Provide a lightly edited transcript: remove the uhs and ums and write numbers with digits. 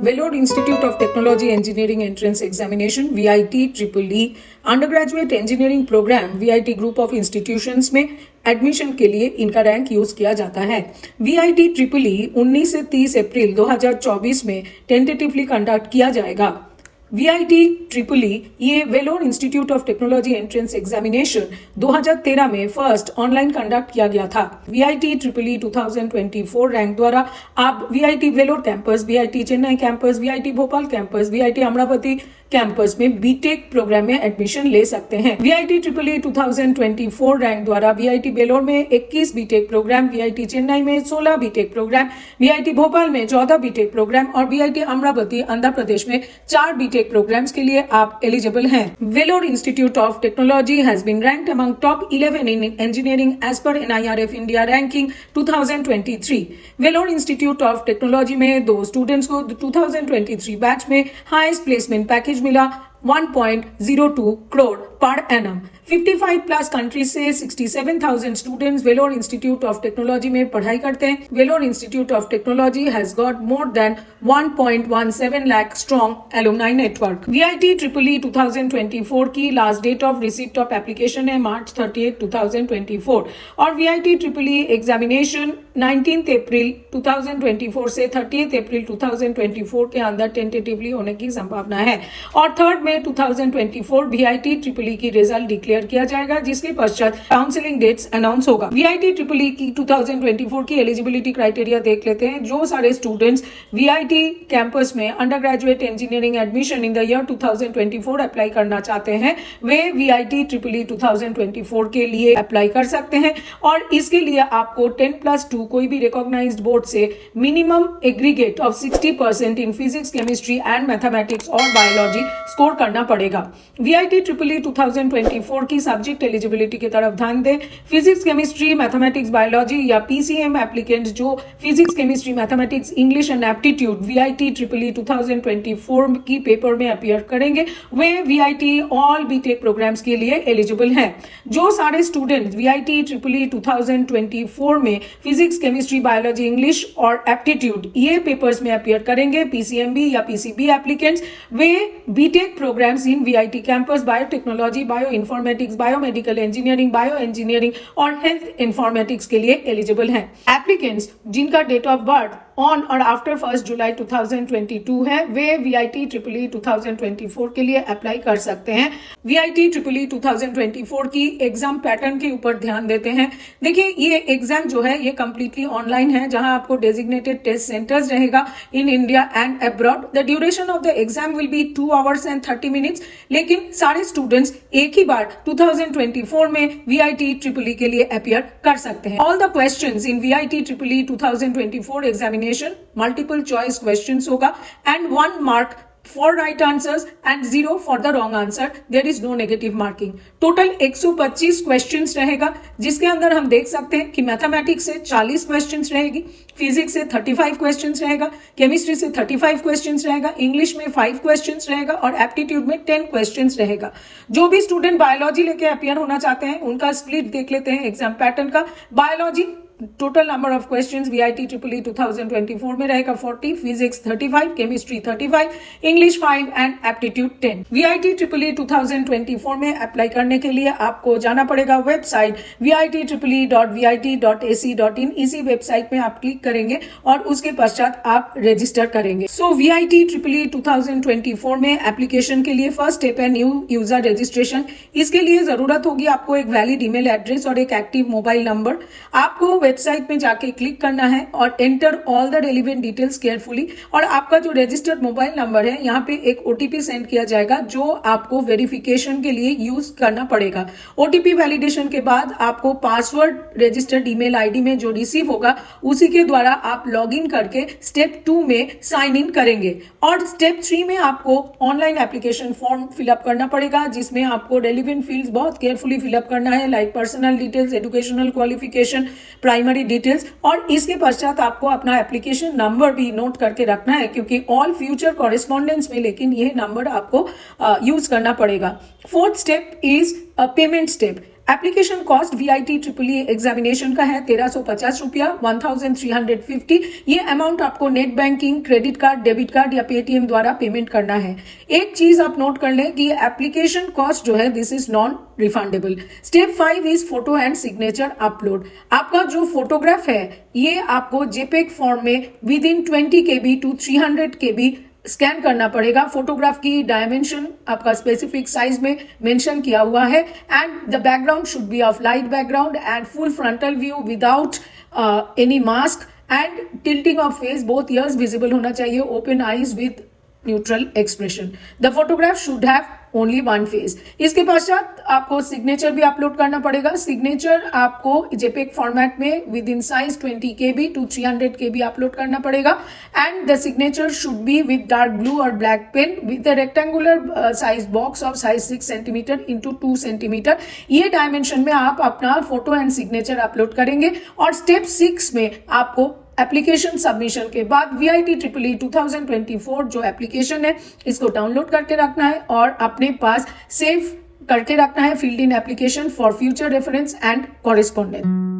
Vellore Institute of Technology Engineering Entrance Examination VIT EEE undergraduate engineering programme VIT group of institutions में admission के लिए इनका rank use किया जाता है। VIT EEE 19 से 30 अप्रैल 2024 में टेंटेटिवली कंडक्ट किया जाएगा। VIT EEE ये Vellore institute of technology entrance examination 2013 में फर्स्ट ऑनलाइन कंडक्ट किया गया था। VIT EEE 2024 रैंक द्वारा आप VIT Vellore campus, VIT Chennai campus, VIT Bhopal campus, VIT Amaravati campus में बीटेक प्रोग्राम में एडमिशन ले सकते हैं। VIT EEE 2024 रैंक द्वारा VIT बेलोर में 21 बीटेक प्रोग्राम, VIT चेन्नई में 16 बीटेक प्रोग्राम, VIT भोपाल में 14 बीटेक प्रोग्राम और VIT अमरावती आंध्र प्रदेश में 4 बीटेक प्रोग्राम्स के लिए आप एलिजिबल हैं। Vellore institute of technology has been ranked among top 11 in engineering as per NIRF India ranking 2023। Vellore institute of technology में 2 स्टूडेंट्स को 2023 बैच में हाईएस्ट प्लेसमेंट पैकेज मिला 1.02 crore per annum. 55 plus countries से 67,000 students Vellore institute of technology में पढ़ाई करते हैं। Vellore institute of technology has got more than 1.17 lakh strong alumni network. VIT EEE 2024 की last date of receipt of application है मार्च 30, 2024 और VIT EEE एग्जामिनेशन 19 अप्रैल 2024 से 30 अप्रैल 2024 के अंदर टेंटेटिवली होने की संभावना है और 3 मई 2024 VIT EEE की रिजल्ट डिक्लेयर किया जाएगा, जिसके पश्चात काउंसलिंग डेट्स अनाउंस होगा। VIT EEE की 2024 की एलिजिबिलिटी क्राइटेरिया देख लेते हैं। जो सारे स्टूडेंट्स VIT कैंपस में under graduate engineering admission in the year 2024 apply करना चाहते हैं वे VIT EEE 2024 के लिए अप्लाई कर सकते हैं और इसके लिए आपको 10+2 कोई भी रिकॉग्नाइज्ड बोर्ड से minimum aggregate of 60% in physics, chemistry and mathematics और बायोलॉजी स्कोर करना पड़ेगा। VIT EEE 2024 की सब्जेक्ट एलिजिबिलिटी की तरफ ध्यान दें। फिजिक्स, केमिस्ट्री, मैथमेटिक्स, बायोलॉजी या PCM एप्लीकेंट्स जो physics, chemistry, mathematics, English and aptitude VIT EEE 2024 की पेपर में अपीयर करेंगे वे VIT ऑल बीटेक प्रोग्राम्स के लिए एलिजिबल हैं। जो सारे स्टूडेंट VIT EEE 2024 में फिजिक्स, केमिस्ट्री, बायोलॉजी, इंग्लिश और एप्टीट्यूड ये पेपर्स में अपीयर करेंगे PCMB या PCB एप्लीकेंट्स वे बीटेक प्रोग्राम्स इन VIT campus, biotechnology, bio informatics, biomedical engineering, bio engineering और हेल्थ इन्फॉर्मेटिक्स के लिए एलिजिबल हैं। एप्लीकेंट्स जिनका डेट ऑफ बर्थ ऑन और आफ्टर 1 जुलाई 2022 है वे VIT EEE 2024 के लिए अप्लाई कर सकते हैं। VIT EEE 2024 की एग्जाम पैटर्न के ऊपर ध्यान देते हैं। देखिए ये एग्जाम जो है ये कंप्लीटली ऑनलाइन है, जहां आपको डेजिग्नेटेड टेस्ट सेंटर्स रहेगा in India and abroad. The duration of the exam will be 2 hours and 30 minutes, लेकिन सारे स्टूडेंट्स एक ही बार 2024 में VIT EEE के लिए अपीयर कर सकते हैं। All the questions in VIT EEE 2024 examination multiple choice questions होगा and 1 mark for right answers and 0 for the wrong answer. There is no negative marking. Total 125 questions रहेगा, जिसके अंदर हम देख सकते हैं कि मैथमेटिक्स से 40 क्वेश्चंस रहेगी, फिजिक्स से 35 क्वेश्चंस रहेगा, केमिस्ट्री से 35 क्वेश्चंस रहेगा, इंग्लिश में 5 क्वेश्चंस रहेगा और एप्टीट्यूड में 10 क्वेश्चंस रहेगा। जो भी स्टूडेंट बायोलॉजी लेके अपीयर होना चाहते हैं उनका स्प्लिट देख लेते हैं एग्जाम पैटर्न का। Biology total number of questions VIT EEE 2024 में रहेगा 40, physics 35, chemistry 35, English 5 and aptitude 10। VIT EEE 2024 में अप्लाई करने के लिए आपको जाना पड़ेगा वेबसाइट vitEEE.vit.ac.in। इसी वेबसाइट में आप क्लिक करेंगे और उसके पश्चात आप रजिस्टर करेंगे। सो VIT EEE 2024 में एप्लीकेशन के लिए फर्स्ट स्टेप है न्यू यूजर रजिस्ट्रेशन। इसके लिए जरूरत होगी आपको एक वैलिड ईमेल एड्रेस और एक एक्टिव मोबाइल नंबर। आपको वेबसाइट में जाके क्लिक करना है और enter all the relevant details carefully और आपका जो रजिस्टर्ड मोबाइल नंबर है यहाँ पे एक OTP सेंड किया जाएगा जो आपको वेरिफिकेशन के लिए यूज करना पड़ेगा। OTP वैलिडेशन के बाद आपको पासवर्ड रजिस्टर्ड ईमेल आईडी में जो रिसीव होगा उसी के द्वारा आप लॉग इन करके स्टेप 2 में साइन इन करेंगे और स्टेप 3 में आपको ऑनलाइन एप्लीकेशन फॉर्म फिलअप करना पड़ेगा, जिसमें आपको रेलिवेंट फील्ड्स बहुत केयरफुली फिलअप करना है like personal details, educational qualification, primary details और इसके पश्चात आपको अपना एप्लीकेशन नंबर भी नोट करके रखना है क्योंकि ऑल फ्यूचर कॉरेस्पॉन्डेंस में लेकिन ये नंबर आपको यूज करना पड़ेगा। 4th step is payment step. Application cost VIT triple E examination का है 1350 रुपया, 1350। ये अमाउंट आपको net banking, credit card, debit card या पेटीएम द्वारा पेमेंट करना है। एक चीज आप नोट कर लें कि एप्लीकेशन कॉस्ट जो है this is non refundable. Step 5 is photo and signature upload. आपका जो फोटोग्राफ है ये आपको जेपेग फॉर्म में with in 20 KB to 300 KB scan करना पड़ेगा। फोटोग्राफ की डायमेंशन आपका स्पेसिफिक साइज में मेंशन किया हुआ है and the background should be of light background and full frontal view without any mask and tilting of face, both years visible होना चाहिए, open eyes with neutral expression. The photograph should have only one face. इसके पश्चात आपको signature भी upload करना पड़ेगा। Signature आपको jpeg format में within size 20 KB to 300 KB upload करना पड़ेगा and the signature should be with dark blue और black pen with a rectangular size box of size 6 cm into 2 cm। ये dimension में आप अपना photo and signature upload करेंगे और step 6 में आपको एप्लीकेशन सबमिशन के बाद वीआईटी ट्रिपल ई 2024 जो एप्लीकेशन है इसको डाउनलोड करके रखना है और अपने पास सेव करके रखना है, filled in application for future reference and correspondence.